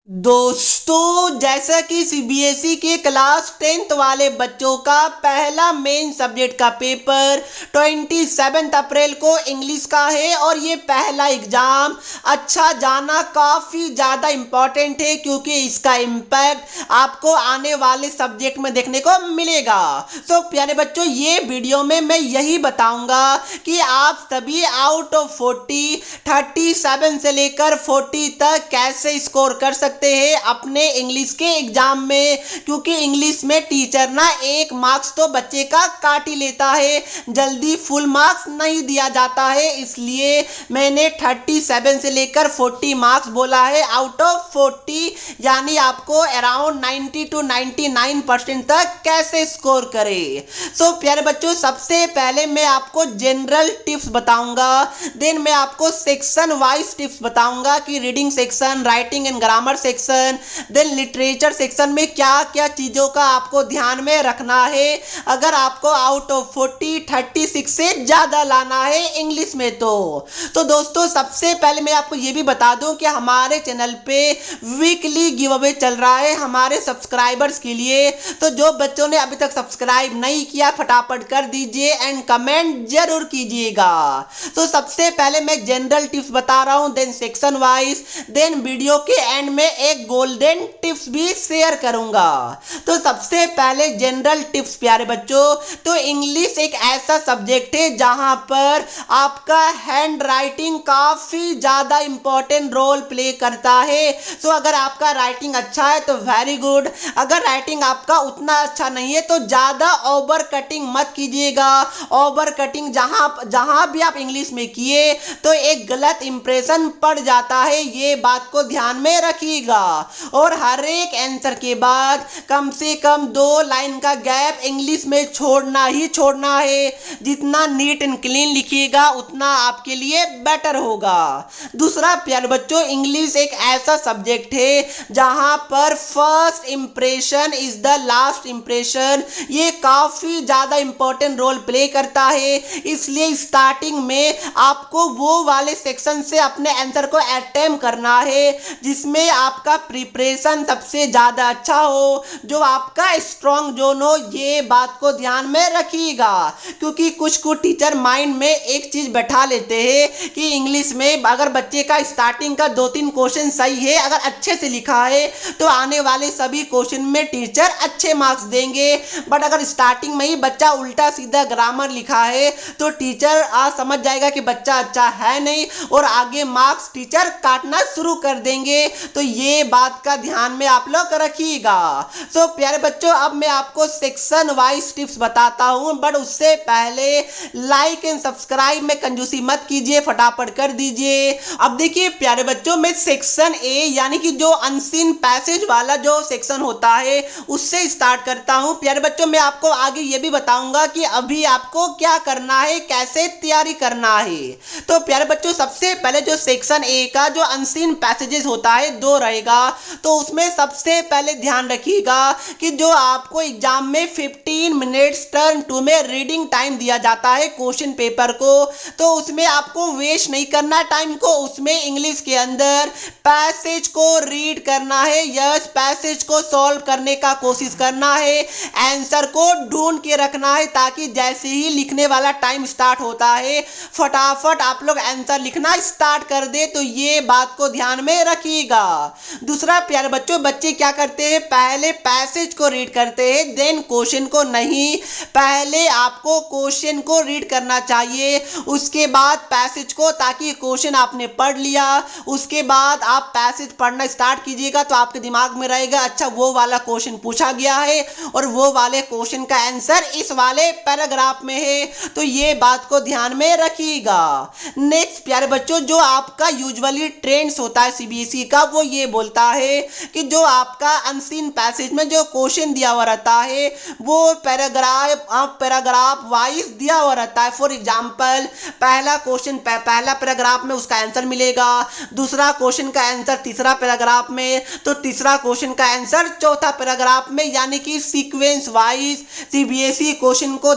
दोस्तों, जैसा कि सीबीएसई के क्लास 10th वाले बच्चों का पहला मेन सब्जेक्ट का पेपर 27 अप्रैल को इंग्लिश का है और ये पहला एग्जाम अच्छा जाना काफ़ी ज़्यादा इम्पॉर्टेंट है क्योंकि इसका इम्पैक्ट आपको आने वाले सब्जेक्ट में देखने को मिलेगा। तो प्यारे बच्चों, ये वीडियो में मैं यही बताऊंगा कि आप सभी आउट ऑफ 40 37 से लेकर 40 तक कैसे स्कोर कर सकते हैं अपने इंग्लिश के एग्जाम में, क्योंकि इंग्लिश में टीचर ना 1 मार्क्स तो बच्चे का काट ही लेता है, जल्दी फुल मार्क्स नहीं दिया जाता है। इसलिए मैंने 37 से लेकर 40 मार्क्स बोला है आउट ऑफ 40, यानी आपको अराउंड 90 to 99% तक कैसे स्कोर करें। सो प्यारे बच्चों, सबसे पहले मैं आपको जनरल टिप्स बताऊंगा, देन मैं आपको सेक्शन वाइज टिप्स बताऊंगा कि reading section, writing and grammar section, then literature section में क्या क्या चीज़ों का आपको ध्यान में रखना है अगर आपको आउट ऑफ 40 36 से ज़्यादा लाना है इंग्लिश में। तो दोस्तों, सबसे पहले मैं आपको ये भी बता दूं कि हमारे चैनल पे वीकली गिव अवे चल रहा है हमारे सब्सक्राइबर्स के लिए। तो जो बच्चों ने अभी तक सब्सक्राइब नहीं किया, फटाफट कर दीजिए एंड कमेंट जरूर कीजिएगा। तो सबसे पहले मैं जनरल टिप्स बता रहा हूं, then section wise, then video के एंड में एक गोल्डन टिप्स भी शेयर करूंगा। तो सबसे पहले जनरल टिप्स प्यारे बच्चों, तो इंग्लिश एक ऐसा सब्जेक्ट है जहां पर आपका हैंड राइटिंग काफी ज्यादा इंपॉर्टेंट रोल प्ले करता है। तो अगर आपका राइटिंग अच्छा है तो वेरी गुड, अगर राइटिंग आपका उतना अच्छा नहीं है तो ज्यादा ओवर कटिंग मत कीजिएगा। ओवर कटिंग जहां भी आप इंग्लिश में किए तो एक गलत इंप्रेशन पड़ जाता है, ये बात को ध्यान में रखिएगा। और हर एक आंसर के बाद कम से कम 2 लाइन का गैप इंग्लिश में छोड़ना ही छोड़ना है। जितना नीट एंड क्लीन लिखिएगा उतना आपके लिए बेटर होगा। दूसरा प्यारे बच्चों, इंग्लिश एक ऐसा सब्जेक्ट है जहां पर first impression is the last impression, ये काफी ज्यादा इंपॉर्टेंट रोल प्ले करता है। इसलिए स्टार्टिंग में आपको वो वाले सेक्शन से अपने आंसर को अटेम्प्ट करना है जिसमें आपका प्रिपरेशन सबसे ज्यादा अच्छा हो, जो आपका स्ट्रॉन्ग जोन हो, ये बात को ध्यान में रखिएगा। क्योंकि कुछ टीचर माइंड में एक चीज बैठा लेते हैं कि इंग्लिश में अगर बच्चे का स्टार्टिंग का 2-3 क्वेश्चन सही है, अगर अच्छे से लिखा है तो आने वाले सभी क्वेश्चन में टीचर अच्छे मार्क्स देंगे। बट अगर स्टार्टिंग में ही बच्चा उल्टा सीधा ग्रामर लिखा है तो टीचर आज समझ जाएगा कि बच्चा अच्छा है नहीं और आगे मार्क्स टीचर काटना शुरू कर देंगे। तो ये बात का ध्यान में आप लोग रखिएगा। सो प्यारे बच्चों, अब मैं आपको सेक्शन वाइज टिप्स बताता हूं, बट उससे पहले लाइक एंड सब्सक्राइब में कंजूसी मत कीजिए, फटाफट कर दीजिए। अब देखिए प्यारे बच्चों, मैं सेक्शन ए यानी कि जो अनसीन पैसेज वाला जो सेक्शन होता है उससे स्टार्ट करता हूं। प्यारे बच्चों, मैं आपको आगे ये भी बताऊंगा कि अभी आपको क्या करना है, कैसे तैयारी करना है। तो प्यारे बच्चों, सबसे पहले जो सेक्शन ए का जो अनसीन पैसेजेस होता है 2 रहेगा, तो उसमें सबसे पहले ध्यान रखिएगा कि जो आपको एग्जाम में 15 मिनट्स टर्न 2 में रीडिंग टाइम दिया जाता है क्वेश्चन पेपर को, तो उसमें आपको वेस्ट नहीं करना टाइम को। उसमें इंग्लिश के अंदर पैसेज को रीड करना है, यस, पैसेज को सॉल्व करने का कोशिश करना है, आंसर को ढूंढ के रखना है ताकि जैसे ही लिखने वाला टाइम स्टार्ट होता है फटाफट आप लोग आंसर लिखना स्टार्ट कर दे। तो ये बात को ध्यान में रखिएगा। दूसरा प्यारे बच्चों, बच्चे क्या करते हैं, पहले पैसेज को रीड करते हैं देन क्वेश्चन को नहीं, पहले आपको क्वेश्चन को रीड करना चाहिए उसके बाद पैसेज को, ताकि क्वेश्चन आपने पढ़ लिया उसके बाद आप पैसेज पढ़ना स्टार्ट कीजिएगा तो आपके दिमाग में रहेगा अच्छा वो वाला क्वेश्चन पूछा गया है और वो वाले क्वेश्चन का आंसर इस वाले पैराग्राफ में है। तो ये बात को ध्यान में रखिएगा। नेक्स्ट प्यारे बच्चों, जो आपका यूजुअली ट्रेंड्स होता है सीबीएसई का, वो ये बोलता है कि जो आपका अनसीन पैसेज में जो क्वेश्चन दिया हुआ रहता है वो पैराग्राफ वाइज दिया हुआ रहता है। फॉर एग्जांपल, पहला क्वेश्चन पहला पैराग्राफ में उसका आंसर मिलेगा, दूसरा क्वेश्चन का आंसर तीसरा पैराग्राफ में, तो तीसरा क्वेश्चन का आंसर चौथा पैराग्राफ में, यानी कि सीक्वेंस वाइज सीबीएसई क्वेश्चन को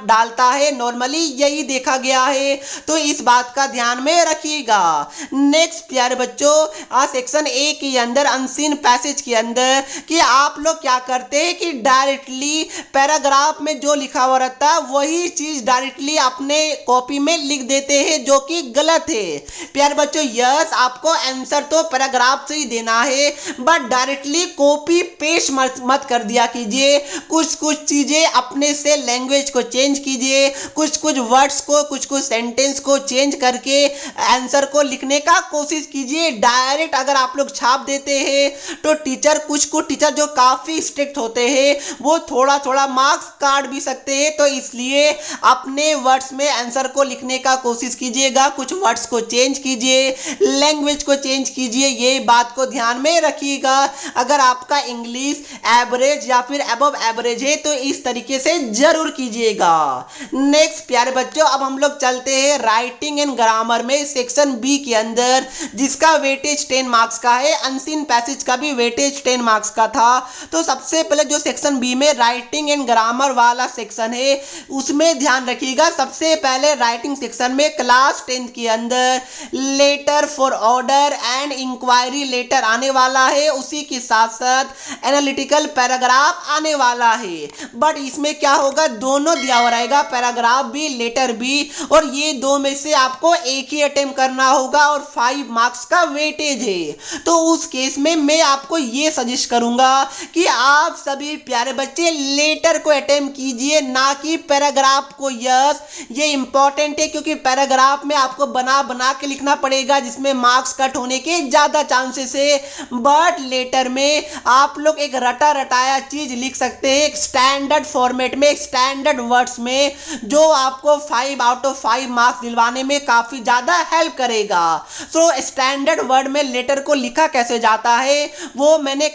डालता है। नॉर्मली यही देखा गया है, तो इस बात का ध्यान में रखिएगा। नेक्स्ट प्यारे बच्चों, सेक्शन ए के अंदर अनसीन पैसेज के अंदर कि आप लोग क्या करते हैं कि डायरेक्टली पैराग्राफ में जो लिखा हुआ रहता है वही चीज डायरेक्टली अपने कॉपी में लिख देते हैं, जो कि गलत है। प्यारे बच्चों, यस आपको आंसर तो पैराग्राफ से ही देना है, बट डायरेक्टली कॉपी पेस्ट मत कर दिया कीजिए। कुछ कुछ चीजें अपने से लैंग्वेज को चेंज कीजिए, कुछ कुछ वर्ड्स को, कुछ कुछ सेंटेंस को चेंज करके आंसर को लिखने का कोशिश कीजिए। डायरेक्ट अगर आप लोग छाप देते हैं तो टीचर, कुछ कुछ टीचर जो काफी स्ट्रिक्ट होते हैं वो थोड़ा थोड़ा मार्क्स काट भी सकते हैं। तो इसलिए अपने वर्ड्स में आंसर को लिखने का कोशिश कीजिएगा, कुछ वर्ड्स को चेंज कीजिए, लैंग्वेज को चेंज कीजिए, ये बात को ध्यान में रखिएगा। अगर आपका इंग्लिश एवरेज या फिर अबव एवरेज है तो इस तरीके से जरूर कीजिएगा। नेक्स्ट प्यारे बच्चों, अब हम लोग चलते हैं राइटिंग एंड ग्रामर में सेक्शन बी के अंदर, जिसका वेटेज 10 मार्क्स का है। अनसीन पैसेज का भी वेटेज 10 मार्क्स का था। तो सबसे पहले जो सेक्शन बी में राइटिंग एंड ग्रामर वाला सेक्शन है उसमें ध्यान रखिएगा। सबसे पहले राइटिंग सेक्शन में क्लास 10 के अंदर letter for order and inquiry letter आने वाला है, उसी के साथ साथ एनालिटिकल पैराग्राफ आने वाला है। बट इसमें क्या होगा, दोनों दिया हुआ रहेगा, पैराग्राफ भी लेटर भी, और ये दो में से आपको एक ही अटेम्प्ट करना होगा और 5 मार्क्स का वेटेज है। तो उस केस में मैं आपको ये सजेस्ट करूंगा कि आप सभी प्यारे बच्चे लेटर को अटेम्प्ट कीजिए, ना कि पैराग्राफ को। यस, ये इंपॉर्टेंट है क्योंकि पैराग्राफ में आपको बना बना के लिखना पड़ेगा, जिसमें मार्क्स कट होने के ज्यादा चांसेस है। बट लेटर में आप लोग एक रटा रटाया चीज लिख सकते हैं, एक स्टैंडर्ड फॉर्मेट में, स्टैंडर्ड वर्ड्स में, जो आपको 5 आउट ऑफ 5 मार्क्स दिलवाने में काफी ज्यादा हेल्प करेगा। सो स्टैंडर्ड वर्ड में लेटर को लिखा कैसे जाता है वो मैंने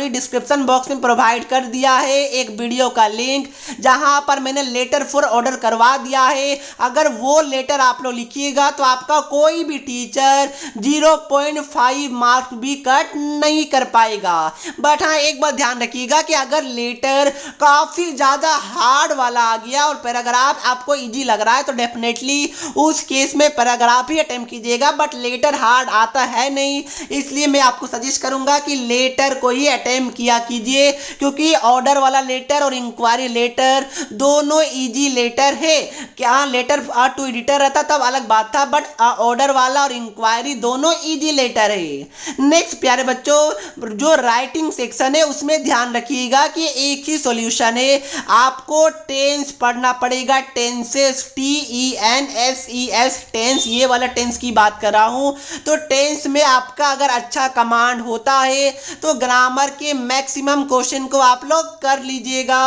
डिस्क्रिप्शन बॉक्स में प्रोवाइड कर दिया है एक वीडियो का लिंक, जहां पर मैंने लेटर फॉर ऑर्डर करवा दिया है। अगर वो लेटर आप लोग लिखिएगा तो आपका कोई भी टीचर 0.5 मार्क्स भी कट नहीं कर पाएगा। बट हाँ, एक बात ध्यान रखिएगा कि अगर लेटर काफी ज्यादा हार्ड वाला आ गया और पैराग्राफ आपको इजी लग रहा है तो डेफिनेटली उस केस में पैराग्राफ ही अटेम्प्ट कीजिएगा। बट लेटर हार्ड आता है नहीं, इसलिए मैं आपको सजेस्ट करूंगा कि लेटर को ही अटेम्प्ट किया कीजिए, क्योंकि ऑर्डर वाला लेटर और इंक्वायरी लेटर दोनों इजी लेटर है। क्या लेटर टू एडिटर रहता तब अलग बात था, बट ऑर्डर वाला और इंक्वायरी दोनों इजी लेटर है। नेक्स्ट प्यारे बच्चों, जो राइटिंग सेक्शन है उसमें ध्यान रखिएगा कि एक ही सॉल्यूशन है, आपको टेंस पढ़ना पड़ेगा। टेंसेस, TENSES, टेंस, ये वाला टेंस की बात कर रहा हूं। तो टेंस में आपका अगर अच्छा कमांड होता है तो ग्रामर के मैक्सिमम क्वेश्चन को आप लोग कर लीजिएगा।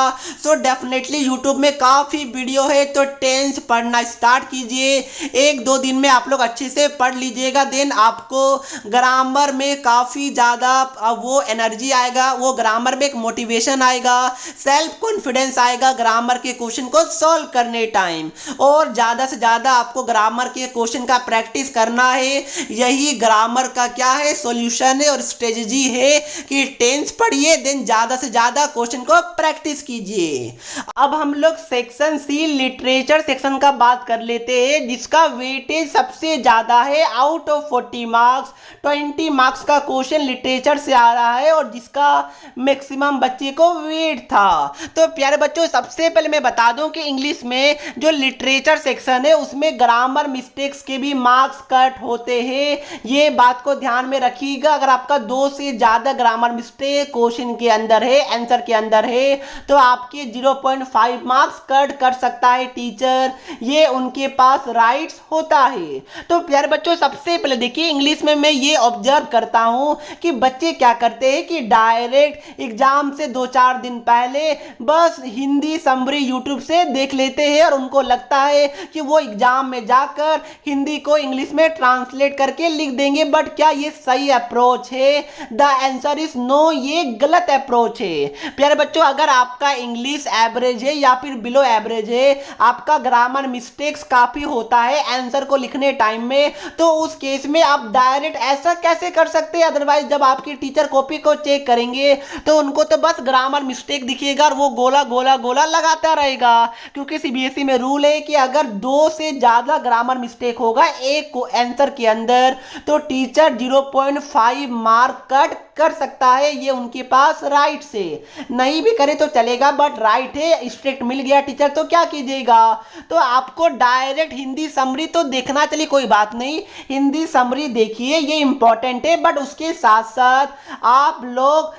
सो डेफिनेटली यूट्यूब में काफी वीडियो है, तो टेंस पढ़ना स्टार्ट कीजिए। 1-2 दिन में आप लोग अच्छे से पढ़ लीजिएगा, देन आपको ग्रामर में काफी ज्यादा वो एनर्जी आएगा, वो ग्रामर में एक मोटिवेशन आएगा, सेल्फ कॉन्फिडेंस आएगा ग्रामर के क्वेश्चन को सॉल्व करने टाइम। और ज्यादा से ज्यादा आपको ग्रामर के क्वेश्चन का प्रैक्टिस करना है। यही ग्रामर का क्या है, सॉल्यूशन है और स्ट्रेटजी है कि टेंस पढ़िए, देन ज्यादा से ज्यादा क्वेश्चन को प्रैक्टिस कीजिए। अब हम लोग सेक्शन सी लिटरेचर सेक्शन का बात कर लेते हैं, जिसका वेटेज सबसे ज्यादा है। आउट ऑफ 40 मार्क्स 20 मार्क्स का क्वेश्चन लिटरेचर से आ रहा है और जिसका मैक्सिमम बच्चे को वेट था। तो प्यारे बच्चों, सबसे पहले मैं बता दूं कि इंग्लिश में जो लिटरेचर सेक्शन है उसमें ग्रामर मिस्टेक्स के भी मार्क्स कट होते हैं, ये बात को ध्यान में रखिएगा। अगर आपका 2 से ज्यादा ग्रामर मिस्टेक क्वेश्चन के अंदर है, आंसर के अंदर है, तो आपके 0.5 मार्क्स कट कर सकता है टीचर, ये उनके पास राइट्स होता है। तो प्यारे बच्चों, सबसे पहले देखिए, इंग्लिश में मैं ये ऑब्जर्व करता हूं कि बच्चे क्या करते हैं कि डायरेक्ट एग्जाम से 2-4 दिन पहले बस हिंदी समरी यूट्यूब से देख लेते हैं और उनको लगता है कि वो एग्जाम में जाकर हिंदी को इंग्लिश में ट्रांसलेट करके लिख देंगे। बट क्या ये सही अप्रोच है? द आंसर इज नो, ये गलत अप्रोच है। प्यारे बच्चों, अगर आपका इंग्लिश एवरेज है या फिर बिलो एवरेज है, आपका ग्रामर मिस्टेक्स काफी होता है आंसर को लिखने टाइम में, तो उस केस में आप डायरेक्ट ऐसा कैसे कर सकते हैं? अदरवाइज जब आपकी टीचर कॉपी को चेक करेंगे तो उनको तो बस ग्रामर मिस्टेक दिखेगा और वो गोला गोला गोला लगाता रहेगा, क्योंकि सीबीएसई में रूल है कि अगर 2 से ज्यादा ग्रामर मिस्टेक होगा एक को आंसर के अंदर तो टीचर 5 मार्क कट कर सकता है, ये उनके पास राइट से। नहीं भी करे तो चलेगा, बट राइट है, स्ट्रिक्ट मिल गया टीचर तो क्या कीजिएगा। तो आपको डायरेक्ट हिंदी समरी तो देखना, चलिए कोई बात नहीं, हिंदी समरी देखिए, ये इंपॉर्टेंट है, बट उसके साथ साथ आप लोग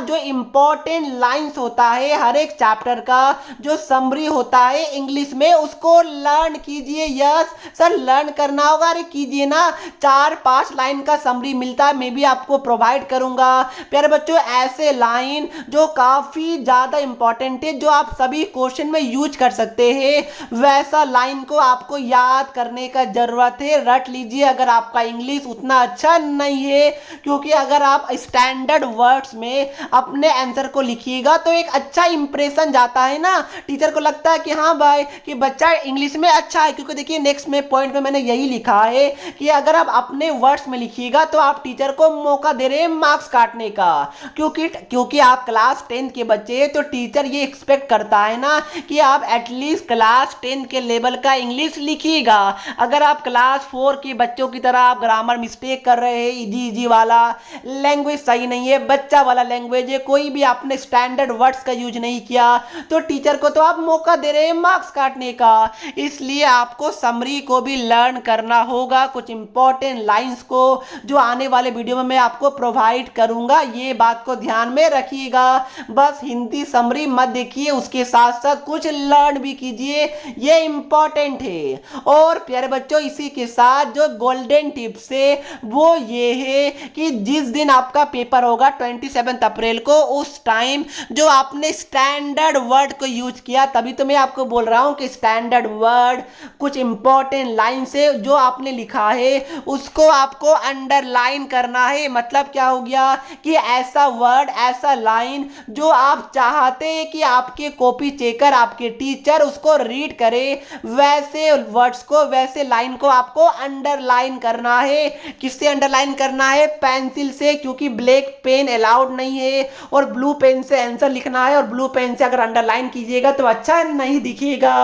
जो इंपॉर्टेंट लाइंस होता है हर एक चैप्टर का, जो समरी होता है इंग्लिश में, उसको लर्न कीजिए। यस सर, लर्न करना होगा, अरे कीजिए ना, 4-5 लाइन का समरी मिलता है, मैं भी आपको प्रोवाइड करूंगा। प्यारे बच्चों, ऐसे लाइन जो काफी ज्यादा इंपॉर्टेंट है, जो आप सभी क्वेश्चन में यूज कर सकते हैं, वैसा लाइन को आपको याद करने का जरूरत है, रट लीजिए अगर आपका इंग्लिश उतना अच्छा नहीं है। क्योंकि अगर आप स्टैंडर्ड वर्ड्स में अपने आंसर को लिखिएगा तो एक अच्छा इंप्रेशन जाता है ना, टीचर को लगता है कि हाँ भाई कि बच्चा इंग्लिश में अच्छा है। क्योंकि देखिए नेक्स्ट में पॉइंट में मैंने यही लिखा है कि अगर आप अपने वर्ड्स में लिखिएगा तो आप टीचर को मौका दे रहे हैं मार्क्स काटने का। क्योंकि आप क्लास 10 के बच्चे हैं, तो टीचर ये एक्सपेक्ट करता है ना कि आप एटलीस्ट क्लास 10 के लेवल का इंग्लिश लिखिएगा। अगर आप क्लास 4 के बच्चों की तरह आप ग्रामर मिस्टेक कर रहे हैं, इजी इजी वाला लैंग्वेज सही नहीं है, बच्चा वाला लैंग्वेज है, कोई भी आपने स्टैंडर्ड वर्ड्स का यूज नहीं किया, तो टीचर को तो आप मौका दे रहे हैं मार्क्स काटने का। इसलिए आपको समरी को भी लर्न करना होगा, कुछ इंपॉर्टेंट लाइंस को जो आने वाले वीडियो में मैं आपको प्रोवाइड करूंगा, ये बात को ध्यान में रखिएगा। बस हिंदी समरी मत देखिए, उसके साथ साथ कुछ लर्न भी कीजिए, ये इंपॉर्टेंट है। और प्यारे बच्चों, इसी के साथ जो गोल्डन टिप्स है वो ये है कि जिस दिन आपका पेपर होगा 27 अप्रैल को, उस टाइम जो आपने स्टैंडर्ड वर्ड को यूज किया, तभी तो मैं आपको बोल रहा हूं कि स्टैंडर्ड वर्ड कुछ इंपॉर्टेंट लाइन से जो आपने लिखा है उसको आपको अंडरलाइन करना है। मतलब क्या हो गया कि ऐसा वर्ड, ऐसा लाइन जो आप चाहते हैं कि आपके कॉपी चेकर, आपके टीचर उसको रीड करे, वैसे वर्ड्स को, वैसे लाइन को आपको अंडरलाइन करना है। किससे अंडरलाइन करना है? पेंसिल से, क्योंकि ब्लैक पेन अलाउड नहीं है, और ब्लू पेन से आंसर लिखना है, और ब्लू पेन से अगर अंडरलाइन कीजिएगा तो अच्छा नहीं दिखेगा।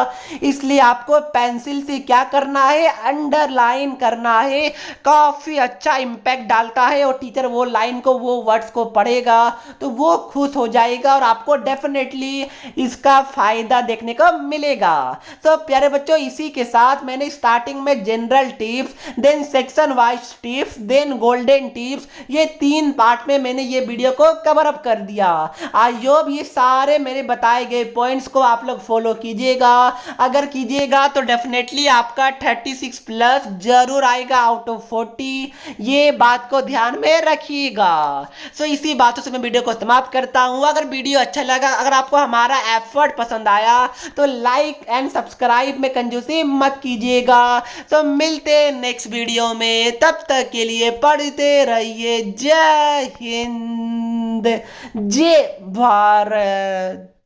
इसलिए आपको पेंसिल से क्या करना है? अंडरलाइन करना है। काफी अच्छा इंपैक्ट डालता है, और टीचर वो लाइन को, वो वर्ड्स को पढ़ेगा तो वो खुश हो जाएगा, और आपको डेफिनेटली इसका फायदा देखने को मिलेगा। तो प्यारे बच्चों, इसी के साथ मैंने स्टार्टिंग में general tips, then section wise tips, then golden tips, ये 3 पार्ट में मैंने ये वीडियो को कवर अप कर दिया। आई होप ये सारे मेरे बताए गए पॉइंट्स को आप लोग फॉलो कीजिएगा। अगर कीजिएगा तो डेफिनेटली आपका 36 प्लस जरूर आएगा आउट ऑफ 40, ये बात को ध्यान में रखिएगा। सो इसी बातों से मैं वीडियो को समाप्त करता हूं। अगर वीडियो अच्छा लगा, अगर आपको हमारा एफर्ट पसंद आया तो लाइक एंड सब्सक्राइब में कंजूसी मत कीजिएगा। तो मिलते हैं नेक्स्ट वीडियो में, तब तक के लिए पढ़ते रहिए। जय हिंद, जय भारत।